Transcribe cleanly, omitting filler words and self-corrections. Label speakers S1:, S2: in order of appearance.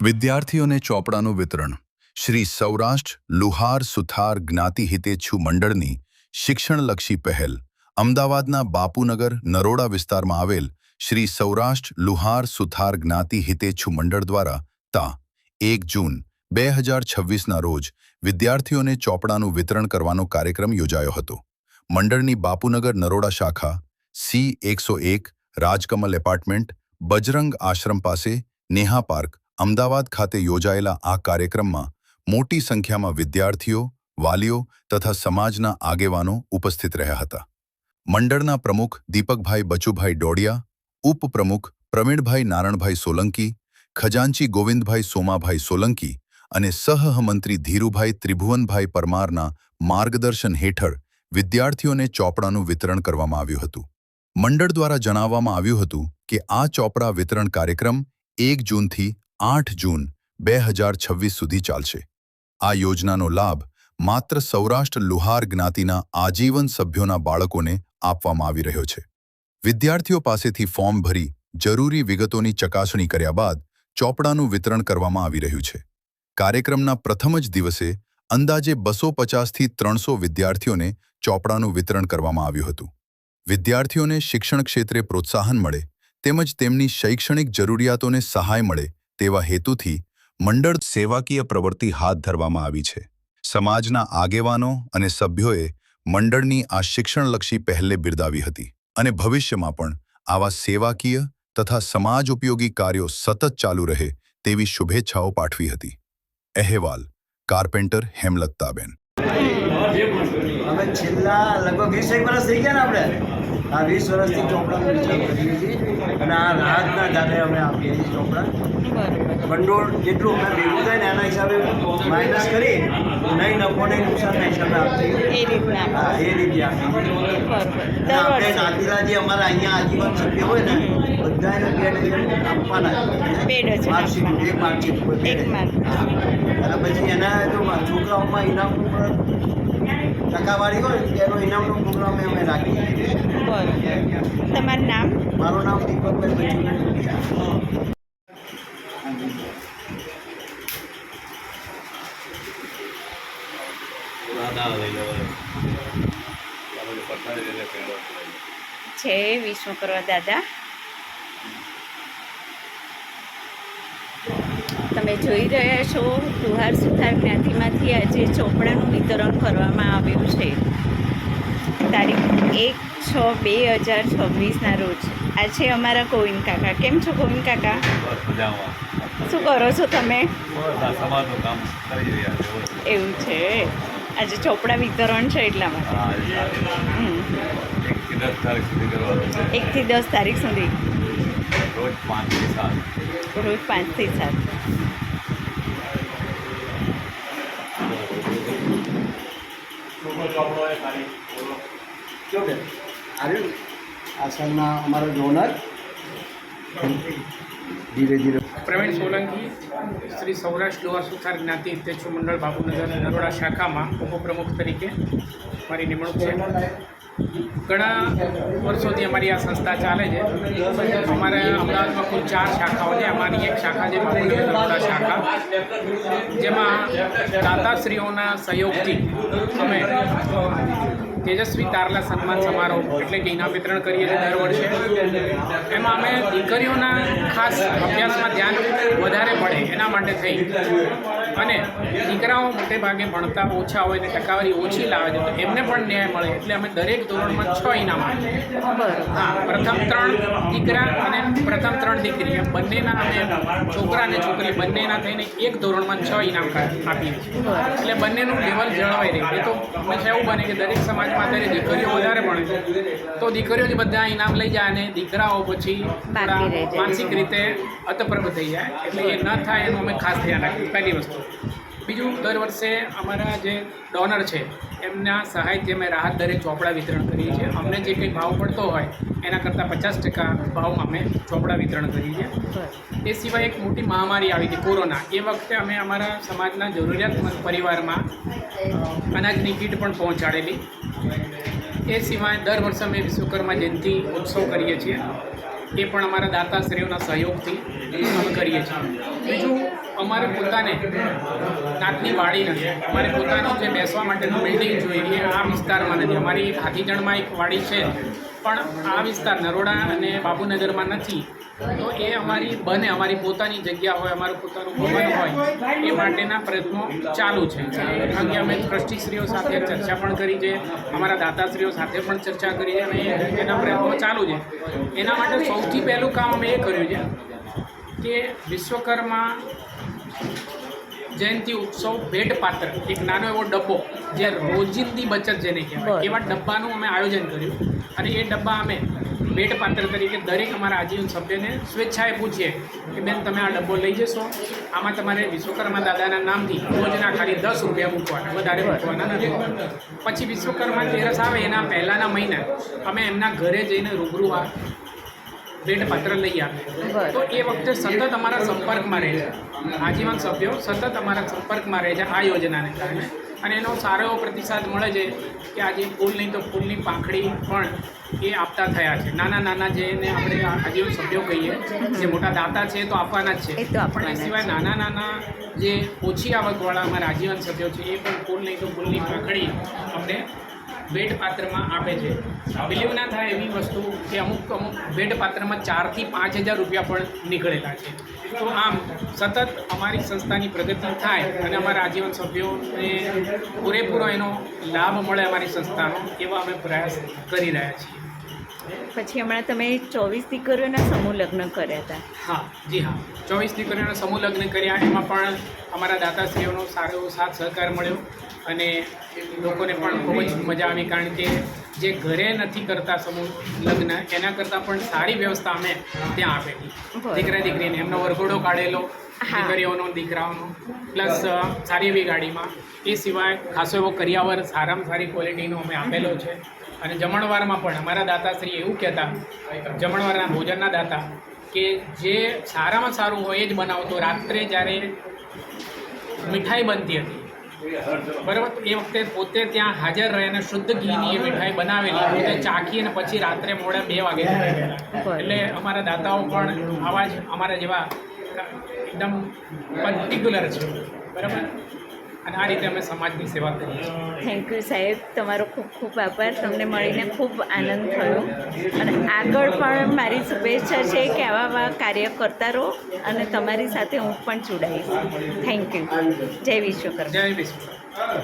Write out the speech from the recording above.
S1: વિદ્યાર્થીઓને ચોપડાનું વિતરણ શ્રી સૌરાષ્ટ્ર લુહાર સુથાર જ્ઞાતિ હિતેચ્છુ મંડળની શિક્ષણલક્ષી પહેલ અમદાવાદના બાપુનગર નરોડા વિસ્તારમાં આવેલ શ્રી સૌરાષ્ટ્ર લુહાર સુથાર જ્ઞાતિ હિતેચ્છુ મંડળ દ્વારા તા 1 જૂન 2026ના રોજ વિદ્યાર્થીઓને ચોપડાનું વિતરણ કરવાનો કાર્યક્રમ યોજાયો હતો. મંડળની બાપુનગર નરોડા શાખા C101 રાજકમલ એપાર્ટમેન્ટ બજરંગ આશ્રમ પાસે નેહા પાર્ક અમદાવાદ ખાતે યોજાયેલા આ કાર્યક્રમમાં મોટી સંખ્યામાં વિદ્યાર્થીઓ, વાલીઓ તથા સમાજના આગેવાનો ઉપસ્થિત રહ્યા હતા. મંડળના પ્રમુખ દીપકભાઈ બચુભાઈ ડોડિયા, ઉપપ્રમુખ પ્રવીણભાઈ નારણભાઈ સોલંકી, ખજાનચી ગોવિંદભાઈ સોમાભાઈ સોલંકી અને સહમંત્રી ધીરુભાઈ ત્રિભુવનભાઈ પરમારના માર્ગદર્શન હેઠળ વિદ્યાર્થીઓને ચોપડાનું વિતરણ કરવામાં આવ્યું હતું. મંડળ દ્વારા જણાવવામાં આવ્યું હતું કે આ ચોપડા વિતરણ કાર્યક્રમ 1 જૂનથી 8 જૂન 2026 સુધી ચાલશે. આ યોજનાનો લાભ માત્ર સૌરાષ્ટ્ર લુહાર જ્ઞાતિના આજીવન સભ્યોના બાળકોને આપવામાં આવી રહ્યો છે. વિદ્યાર્થીઓ પાસેથી ફોર્મ ભરી જરૂરી વિગતોની ચકાસણી કર્યા બાદ ચોપડાનું વિતરણ કરવામાં આવી રહ્યું છે. કાર્યક્રમના પ્રથમ જ દિવસે અંદાજે 250થી 300 વિદ્યાર્થીઓને ચોપડાનું વિતરણ કરવામાં આવ્યું હતું. વિદ્યાર્થીઓને શિક્ષણ ક્ષેત્રે પ્રોત્સાહન મળે તેમજ તેમની શૈક્ષણિક જરૂરિયાતોને સહાય મળે તેવા હેતુથી મંડળ સેવાકીય પ્રવૃત્તિ હાથ ધરવામાં આવી છે. સમાજના આગેવાનો અને સભ્યોએ મંડળની આ શિક્ષણલક્ષી પહેલને બિરદાવી હતી અને ભવિષ્યમાં પણ આવા સેવાકીય તથા સમાજ ઉપયોગી કાર્યો સતત ચાલુ રહે તેવી શુભેચ્છાઓ પાઠવી હતી. અહેવાલ કાર્પેન્ટર હેમલતાબેન.
S2: અમે છેલ્લા લગભગ 20 વર્ષ થઈ ગયા ને આપણે આ 20 વર્ષથી ચોપડાનું વિતરણ કરીએ છીએ અને આ રાહતના ધારે અમે આપીએ છીએ ચોપડા. ભંડોળ જેટલું અમે ભેગું થાય ને એના હિસાબે માઇનસ કરી નહીં નફો નહીં નુકસાનના હિસાબે આપીએ. હા, એ રીતે આપીએ. આપણે નાતીલા જે અમારા અહીંયા આજીવન સભ્ય હોય ને બધાને 2 ડઝન આપવાના માર્કશીટ, એક માર્કશીટ અને પછી એના જો છોકરાઓમાં ઇનામનું ટકાવારી હોય એનો ઇનામનો પ્રોગ્રામ અમે રાખીએ છીએ.
S3: તમારું નામ?
S2: મારું નામ દીપકભાઈ બચુભાઈ.
S3: છે વિશ્વકર્મા દાદા. તમે જોઈ રહ્યા છો લુહાર સુથાર જ્ઞાતિમાંથી આજે ચોપડાનું વિતરણ કરવામાં આવ્યું છે. તારીખ 1/6/2026ના રોજ. આ છે અમારા ગોવિંદ કાકા. કેમ છો ગોવિંદ કાકા? શું કરો છો તમે? એવું છે. આજે ચોપડા વિતરણ છે એટલા માટે 1 થી 10 તારીખ સુધી રોજ 5 થી 7.
S2: આશ્રમના અમારો ડોનર ધીરે ધીરે
S4: પ્રવીણ સોલંકી, શ્રી સૌરાષ્ટ્ર લુહાર સુથાર જ્ઞાતિ હિતેચ્છુ મંડળ બાપુનગર નરોડા શાખામાં ઉપપ્રમુખ તરીકે મારી નિમણૂક છે. ઘણા વર્ષોથી અમારી આ સંસ્થા ચાલે છે. અમારે અમદાવાદમાં કુલ 4 શાખાઓ છે. અમારી એક શાખા છે બાપુનગર નરોડા શાખા, જેમાં દાતાશ્રીઓના સહયોગથી અમે તેજસ્વી તારલા સન્માન સમારોહ એટલે કે ઇનામ વિતરણ કરીએ છીએ દર વર્ષે. એમાં અમે દીકરીઓના ખાસ અભ્યાસમાં ધ્યાન વધારે મળે એના માટે થઈ અને દીકરાઓ મોટે ભાગે ભણતા ઓછા હોય ને ટકાવારી ઓછી લાવે છે તો એમને પણ ન્યાય મળે એટલે અમે દરેક ધોરણમાં 6 ઇનામ આપીએ. હા, પ્રથમ 3 દીકરા અને પ્રથમ 3 દીકરી એમ બંનેના અમે છોકરા અને છોકરી બંનેના થઈને એક ધોરણમાં 6 ઇનામ આપીએ છીએ. એટલે બંનેનું લેવલ જળવાઈ રહે. એ તો હંમેશા એવું બને કે દરેક સમાજમાં અત્યારે દીકરીઓ વધારે ભણે તો દીકરીઓ જ બધા ઇનામ લઈ જાય અને દીકરાઓ પછી થોડા માનસિક રીતે અતપ્રભ થઈ જાય. એટલે એ ન થાય એનું અમે ખાસ ધ્યાન રાખીએ. પહેલી વસ્તુ. બીજું, દર વર્ષે અમારા જે ડોનર છે એમના સહાયથી અમે રાહત દરે ચોપડા વિતરણ કરીએ છીએ. અમને જે કંઈ ભાવ પડતો હોય એના કરતાં 50% ભાવમાં અમે ચોપડા વિતરણ કરીએ છીએ. એ સિવાય એક મોટી મહામારી આવી હતી કોરોના. એ વખતે અમે અમારા સમાજના જરૂરિયાતમંદ પરિવારમાં અનાજની કીટ પણ પહોંચાડેલી. એ સિવાય દર વર્ષે અમે વિશ્વકર્મા જયંતિ ઉત્સવ કરીએ છીએ. એ પણ અમારા દાતાશ્રીઓના સહયોગથી અમે કરીએ છીએ. બીજું અમારે પોતાને નાતની વાડી નથી, અમારે પોતાનું જે બેસવા માટેનું બિલ્ડિંગ જોઈએ એ આ વિસ્તારમાં નથી. અમારી હાથીજણમાં એક વાડી છે પણ આ વિસ્તાર નરોડા અને બાપુનગરમાં નથી. તો એ અમારી બને, અમારી પોતાની જગ્યા હોય, અમારું પોતાનું ભવન હોય એ માટેના પ્રયત્નો ચાલુ છે. અંગે અમે ટ્રસ્ટીશ્રીઓ સાથે ચર્ચા પણ કરી છે, અમારા દાતાશ્રીઓ સાથે પણ ચર્ચા કરી છે અને એના પ્રયત્નો ચાલુ છે. એના માટે સૌથી પહેલું કામ અમે એ કર્યું છે કે વિશ્વકર્મા જયંતિ ઉત્સવ ભેટપાત્ર એક નાનો એવો ડબ્બો, જે રોજિંદી બચત જેને કહેવાય એવા ડબ્બાનું અમે આયોજન કર્યું. અને એ ડબ્બા અમે ભેટપાત્ર તરીકે દરેક અમારા આજીવન સભ્યને સ્વેચ્છાએ પૂછીએ કે બેન તમે આ ડબ્બો લઈ જશો, આમાં તમારે વિશ્વકર્મા દાદાના નામથી રોજના ખાલી 10 રૂપિયા મૂકવાના, વધારે મૂકવાના નથી. પછી વિશ્વકર્મા તેરસ આવે એના પહેલાંના મહિના અમે એમના ઘરે જઈને રૂબરૂ આ ભેટપાત્ર લઈ આપે. તો એ વખતે સતત અમારા સંપર્કમાં રહે છે, આજીવન સભ્યો સતત અમારા સંપર્કમાં રહે છે આ યોજનાને કારણે. અને એનો સારો એવો પ્રતિસાદ મળે છે કે આજે ફૂલ નહીં તો ફૂલની પાંખડી પણ એ આપતા થયા છે. નાના નાના જેને આપણે આજીવન સભ્યો કહીએ, જે મોટા દાતા છે એ તો આપવાના જ છે, પણ એ સિવાય નાના નાના જે ઓછી આવકવાળા અમારા આજીવન સભ્યો છે એ પણ ફૂલ નહીં તો ફૂલની પાંખડી અમને ભેટપાત્રમાં આપે છે. બિલીવ ના થાય એવી વસ્તુ કે અમુક ભેટપાત્રમાં 4,000 થી 5,000 રૂપિયા પણ નીકળેલા છે. તો આમ સતત અમારી સંસ્થાની પ્રગતિ થાય અને અમારા આજીવન સભ્યોને પૂરેપૂરો એનો લાભ મળે અમારી સંસ્થાનો, એવા અમે પ્રયાસ કરી રહ્યા છીએ.
S3: પછી હમણાં તમે 24 દીકરીઓના સમૂહ લગ્ન કર્યા હતા.
S4: હા, જી હા, 24 દીકરીઓના સમૂહ લગ્ન કર્યા. એમાં પણ અમારા દાતાશ્રીઓનો સારો એવો સાથ સહકાર મળ્યો અને લોકોને પણ ખૂબ જ મજા આવી. કારણ કે જે ઘરે નથી કરતા સમૂહ લગ્ન એના કરતાં પણ સારી વ્યવસ્થા અમે ત્યાં આપેલી. દીકરા દીકરીને એમનો વરઘોડો કાઢેલો, દીકરીઓનો દીકરાઓનો, પ્લસ સારી એવી ગાડીમાં. એ સિવાય ખાસો એવો કરિયાવર સારામાં સારી ક્વોલિટીનો અમે આપેલો છે. અને જમણવારમાં પણ અમારા દાતાશ્રી એવું કહેતા, જમણવારના ભોજનના દાતા, કે જે સારામાં સારું હોય એ જ બનાવતો. રાત્રે જ્યારે મીઠાઈ બનતી હતી બરાબર, એ વખતે પોતે ત્યાં હાજર રહે અને શુદ્ધ ઘીની એ મીઠાઈ બનાવેલી પોતે ચાખી અને પછી રાત્રે મોડા 2 વાગે ગયેલા. એટલે અમારા દાતાઓ પણ આવા જ અમારા જેવા એકદમ પર્ટિક્યુલર છે બરાબર. અને આ રીતે અમે સમાજની સેવા કરીએ છીએ.
S3: થેન્ક યુ સાહેબ, તમારો ખૂબ ખૂબ આભાર. તમને મળીને ખૂબ આનંદ થયો અને આગળ પણ મારી શુભેચ્છા છે કે આવા કાર્ય કરતા રહો અને તમારી સાથે હું પણ જોડાઈશ. Thank you. જય વિશ્વકર્મા.
S4: જય વિશ્વકર્મા.